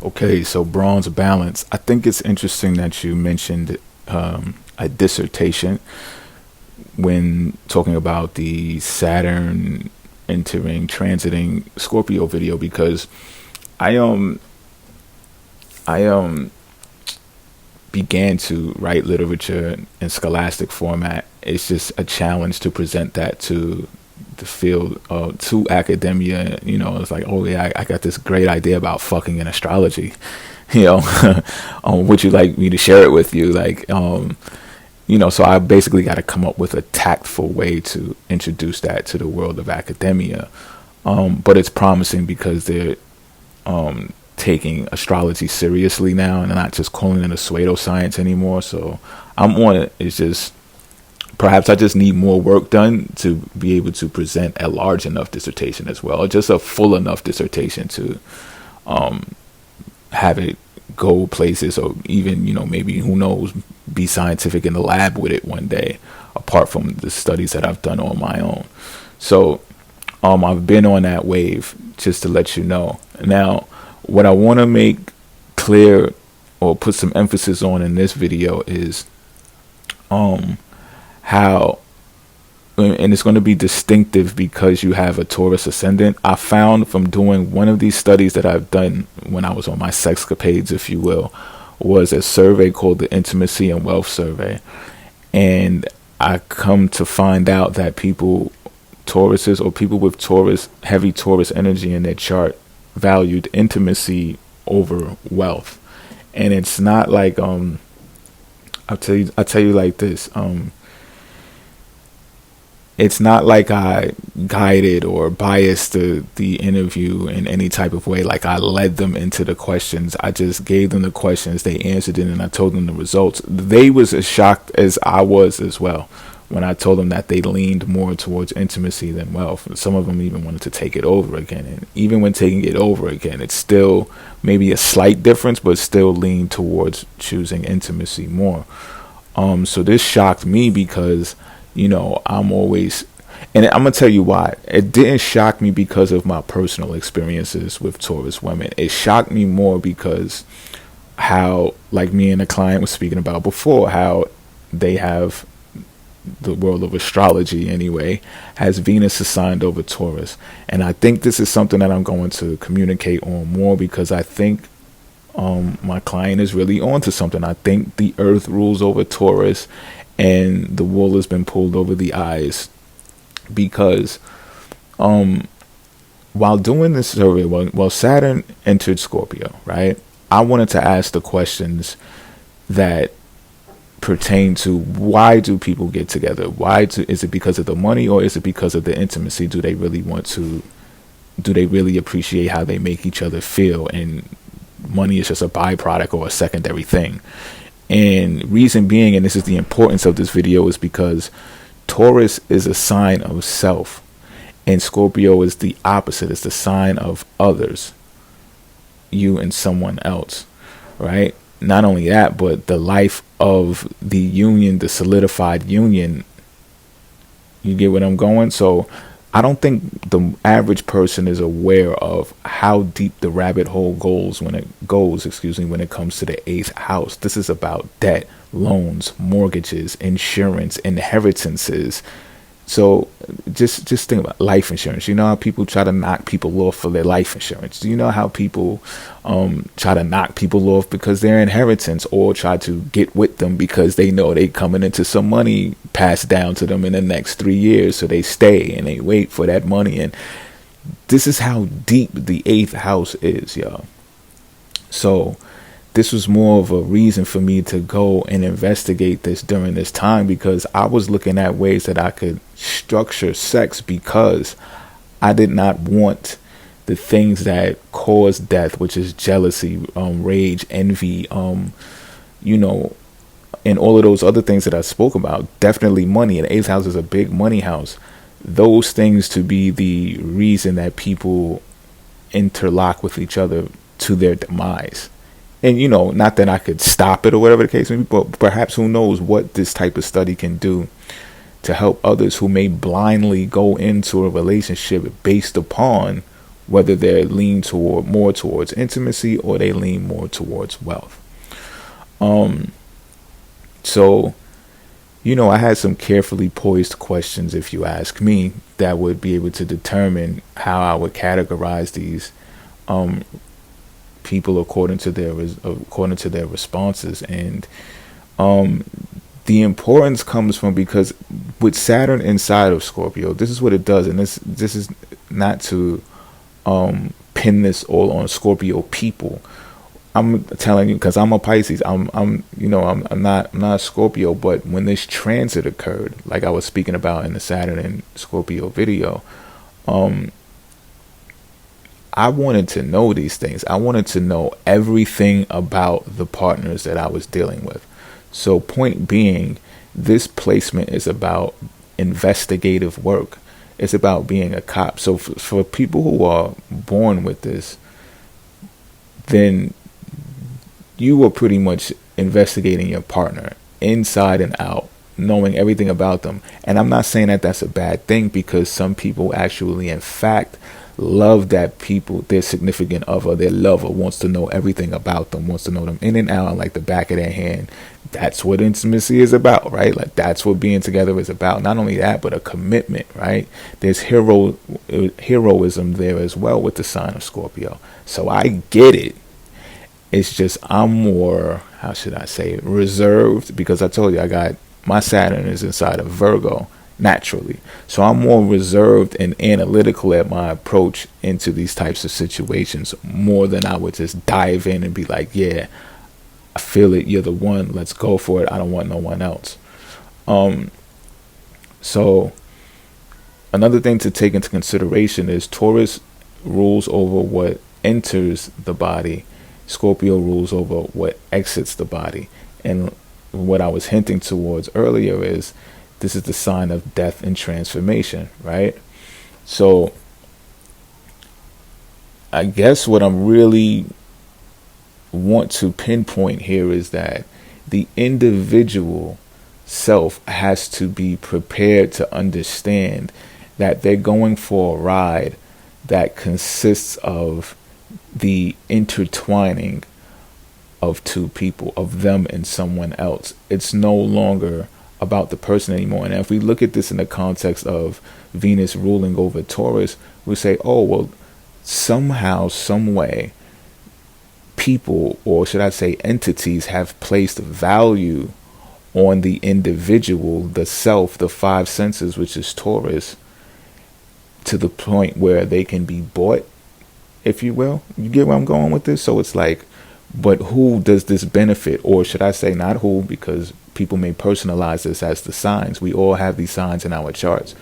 Okay, so bronze balance. I think it's interesting that you mentioned a dissertation when talking about the Saturn transiting Scorpio video, because I um I began to write literature in scholastic format. It's just a challenge to present that to the field, to academia. It's like, oh yeah, I got this great idea about fucking in astrology. you know would you like me to share it with you? So I basically got to come up with a tactful way to introduce that to the world of academia. But it's promising because they're taking astrology seriously now, and they're not just calling it a pseudoscience anymore. So I'm on it. It's just perhaps I just need more work done to be able to present a large enough dissertation as well, or just a full enough dissertation to have it go places, or even, maybe, who knows, be scientific in the lab with it one day, apart from the studies that I've done on my own. So I've been on that wave, just to let you know. Now, what I want to make clear or put some emphasis on in this video is how, and it's going to be distinctive because you have a Taurus ascendant. I found from doing one of these studies that I've done when I was on my sexcapades, if you will, was a survey called the Intimacy and Wealth Survey. And I come to find out that Tauruses, or people with heavy Taurus energy in their chart, valued intimacy over wealth. And it's not like, I'll tell you like this. It's not like I guided or biased the interview in any type of way. Like I led them into the questions. I just gave them the questions, they answered it, and I told them the results. They was as shocked as I was as well when I told them that they leaned more towards intimacy than wealth. Some of them even wanted to take it over again. And even when taking it over again, it's still maybe a slight difference, but still lean towards choosing intimacy more. So this shocked me because I'm always, and I'm going to tell you why. It didn't shock me because of my personal experiences with Taurus women. It shocked me more because how, like me and a client was speaking about before, how they have, the world of astrology anyway, has Venus assigned over Taurus. And I think this is something that I'm going to communicate on more, because I think my client is really onto something. I think the earth rules over Taurus, and the wool has been pulled over the eyes, because while doing this survey, while Saturn entered Scorpio, right, I wanted to ask the questions that pertain to, why do people get together? Is it because of the money, or is it because of the intimacy? Do they really appreciate how they make each other feel, and money is just a byproduct or a secondary thing? And reason being, and this is the importance of this video, is because Taurus is a sign of self, and Scorpio is the opposite. It's the sign of others, you and someone else, right? Not only that, but the life of the union, the solidified union. You get what I'm going? So I don't think the average person is aware of how deep the rabbit hole goes when it comes to the eighth house. This is about debt, loans, mortgages, insurance, inheritances. So just think about life insurance. You know how people try to knock people off for their life insurance? Do you know how people try to knock people off because their inheritance, or try to get with them because they know they coming into some money passed down to them in the next 3 years, so they stay and they wait for that money? And this is how deep the eighth house is, y'all. So this was more of a reason for me to go and investigate this during this time, because I was looking at ways that I could structure sex, because I did not want the things that cause death, which is jealousy, rage, envy, and all of those other things that I spoke about. Definitely money. And the eighth house is a big money house. Those things to be the reason that people interlock with each other to their demise. And, not that I could stop it or whatever the case may be, but perhaps who knows what this type of study can do to help others who may blindly go into a relationship based upon whether they lean toward more towards intimacy or they lean more towards wealth. So, I had some carefully poised questions, if you ask me, that would be able to determine how I would categorize these people according to their responses. And the importance comes from, because with Saturn inside of Scorpio, this is what it does, and this is not to pin this all on Scorpio people. I'm telling you, because I'm a Pisces. I'm not Scorpio, but when this transit occurred, like I was speaking about in the Saturn and Scorpio video, I wanted to know these things. I wanted to know everything about the partners that I was dealing with. So point being, this placement is about investigative work. It's about being a cop. So for people who are born with this, then you were pretty much investigating your partner inside and out, knowing everything about them. And I'm not saying that that's a bad thing, because some people actually, in fact, love that their significant other, their lover, wants to know everything about them, wants to know them in and out, like the back of their hand. That's what intimacy is about, right? Like, that's what being together is about. Not only that, but a commitment, right? There's heroism there as well with the sign of Scorpio. So I get it. It's just I'm more, how should I say it, reserved, because I told you I got my Saturn is inside of Virgo naturally. So I'm more reserved and analytical at my approach into these types of situations, more than I would just dive in and be like, yeah, I feel it, you're the one, let's go for it, I don't want no one else. So another thing to take into consideration is Taurus rules over what enters the body. Scorpio rules over what exits the body. And what I was hinting towards earlier is this is the sign of death and transformation, right? So I guess what I'm really want to pinpoint here is that the individual self has to be prepared to understand that they're going for a ride that consists of the intertwining of two people, of them and someone else. It's no longer about the person anymore. And if we look at this in the context of Venus ruling over Taurus, we say, oh, well, somehow, some way, people, or should I say entities, have placed value on the individual, the self, the five senses, which is Taurus, to the point where they can be bought, if you will. You get where I'm going with this? So it's like, but who does this benefit? Or should I say not who, because people may personalize this as the signs. We all have these signs in our charts.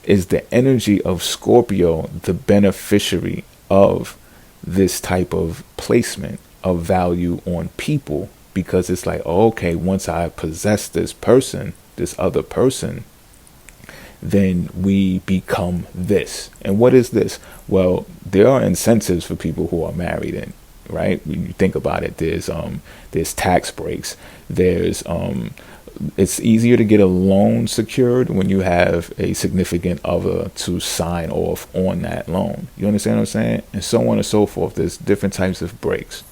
Is the energy of Scorpio the beneficiary of this type of placement of value on people? Because it's like, oh, okay, once I possess this person, this other person, then we become this. And what is this? Well, there are incentives for people who are married, and right, when you think about it, there's tax breaks, there's it's easier to get a loan secured when you have a significant other to sign off on that loan. You understand what I'm saying? And so on and so forth. There's different types of breaks.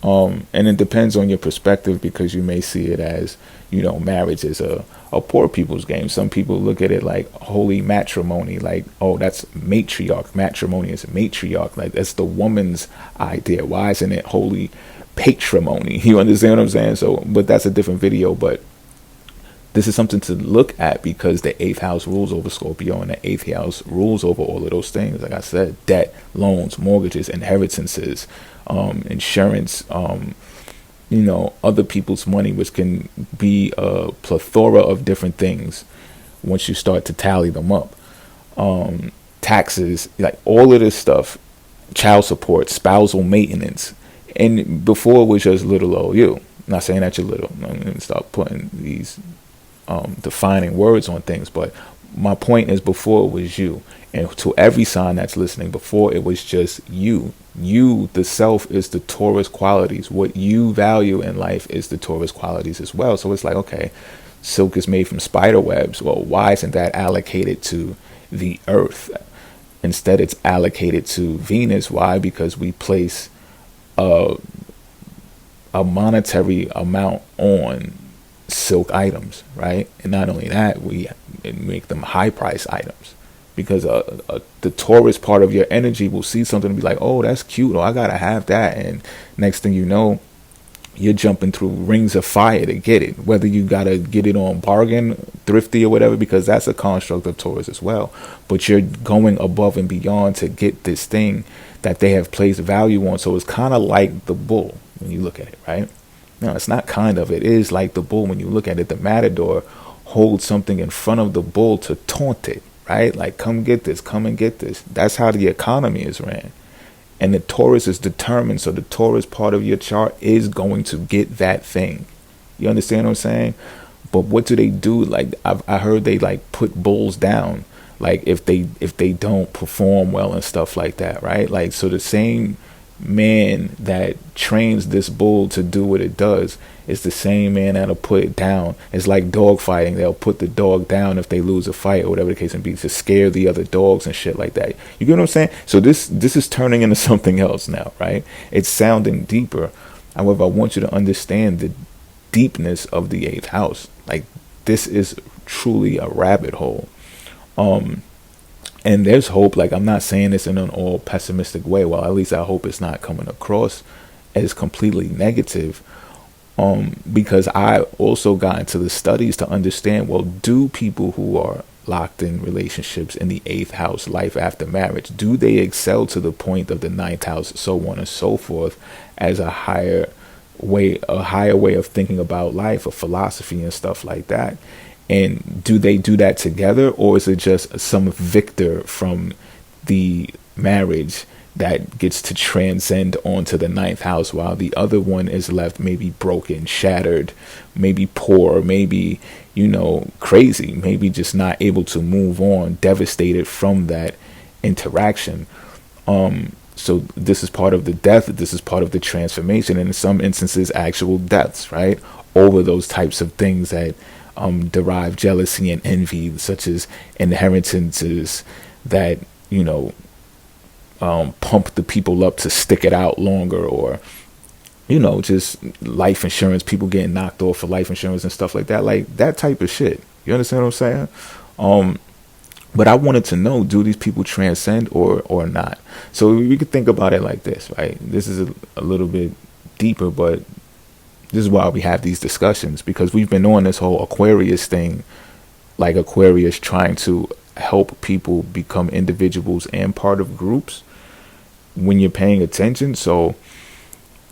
And it depends on your perspective, because you may see it as, marriage is a poor people's game. Some people look at it like holy matrimony, like, oh, that's matriarch. Matrimony is a matriarch. Like, that's the woman's idea. Why isn't it holy patrimony? You understand what I'm saying? So, but that's a different video. But this is something to look at, because the 8th house rules over Scorpio, and the 8th house rules over all of those things. Like I said, debt, loans, mortgages, inheritances, insurance, other people's money, which can be a plethora of different things once you start to tally them up. Taxes, like all of this stuff, child support, spousal maintenance. And before it was just little old you. I'm not saying that you're little. I'm going to start putting these defining words on things, but my point is, before it was you. And to every sign that's listening, before it was just you. You, the self, is the Taurus qualities. What you value in life is the Taurus qualities as well. So it's like, okay, silk is made from spider webs. Well, why isn't that allocated to the earth? Instead, it's allocated to Venus. Why? Because we place a monetary amount on silk items, right? And not only that, we make them high price items, because the Taurus part of your energy will see something and be like, oh, that's cute, or I gotta have that, and next thing you know, you're jumping through rings of fire to get it, whether you gotta get it on bargain, thrifty, or whatever, because that's a construct of Taurus as well. But you're going above and beyond to get this thing that they have placed value on. So it's kind of like the bull when you look at it, right? No, it's not kind of. It is like the bull when you look at it. The matador holds something in front of the bull to taunt it, right? Like, come get this, come and get this. That's how the economy is ran. And the Taurus is determined. So the Taurus part of your chart is going to get that thing. You understand what I'm saying? But what do they do? Like, I heard they like put bulls down, like if they don't perform well and stuff like that, right? Like, so the same man that trains this bull to do what it does is the same man that'll put it down. It's like dog fighting. They'll put the dog down if they lose a fight or whatever the case may be, to scare the other dogs and shit like that. You get what I'm saying? So this is turning into something else now, right? It's sounding deeper. However, I want you to understand the deepness of the 8th house. Like, this is truly a rabbit hole. And there's hope. Like, I'm not saying this in an all pessimistic way. Well, at least I hope it's not coming across as completely negative. Because I also got into the studies to understand, well, do people who are locked in relationships in the 8th house, life after marriage, do they excel to the point of the 9th house, so on and so forth, as a higher way of thinking about life, a philosophy and stuff like that? And do they do that together, or is it just some victor from the marriage that gets to transcend onto the 9th house, while the other one is left maybe broken, shattered, maybe poor, maybe, crazy, maybe just not able to move on, devastated from that interaction? So this is part of the death. This is part of the transformation, and in some instances, actual deaths, right? Over those types of things that derive jealousy and envy, such as inheritances that, pump the people up to stick it out longer, or, just life insurance, people getting knocked off for life insurance and stuff like that type of shit. You understand what I'm saying? But I wanted to know, do these people transcend or not? So we could think about it like this, right? This is a little bit deeper, but this is why we have these discussions, because we've been on this whole Aquarius thing, like Aquarius trying to help people become individuals and part of groups when you're paying attention. So,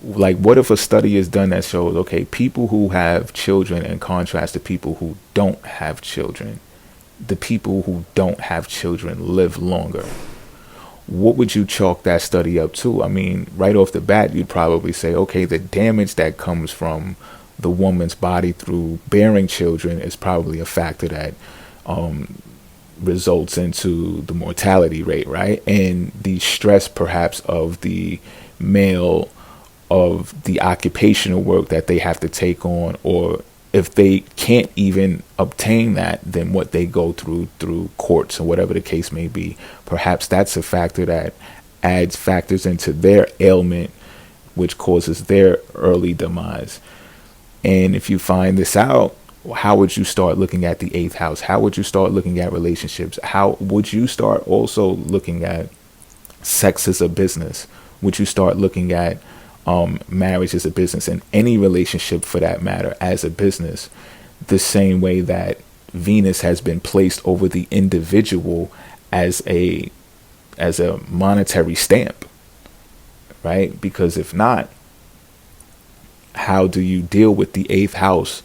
like, what if a study is done that shows, okay, people who have children in contrast to people who don't have children, the people who don't have children live longer? What would you chalk that study up to? I mean, right off the bat, you'd probably say, okay, the damage that comes from the woman's body through bearing children is probably a factor that results into the mortality rate, right? And the stress perhaps of the male, of the occupational work that they have to take on, or if they can't even obtain that, then what they go through courts or whatever the case may be, perhaps that's a factor that factors into their ailment, which causes their early demise. And if you find this out, how would you start looking at the 8th house? How would you start looking at relationships? How would you start also looking at sex as a business? Would you start looking at marriage as a business, and any relationship for that matter as a business, the same way that Venus has been placed over the individual as a monetary stamp, right? Because if not, how do you deal with the 8th house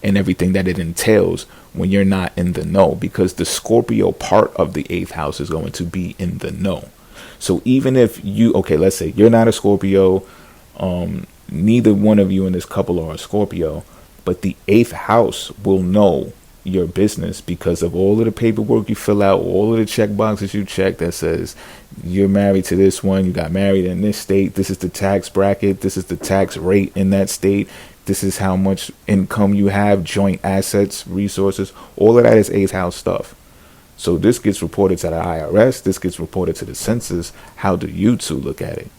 and everything that it entails when you're not in the know? Because the Scorpio part of the 8th house is going to be in the know. So even if let's say you're not a Scorpio, neither one of you in this couple are a Scorpio, but the 8th house will know your business because of all of the paperwork you fill out, all of the check boxes you check that says you're married to this one, you got married in this state, this is the tax bracket, this is the tax rate in that state, this is how much income you have, joint assets, resources, all of that is 8th house stuff. So this gets reported to the IRS. This gets reported to the census. How do you two look at it?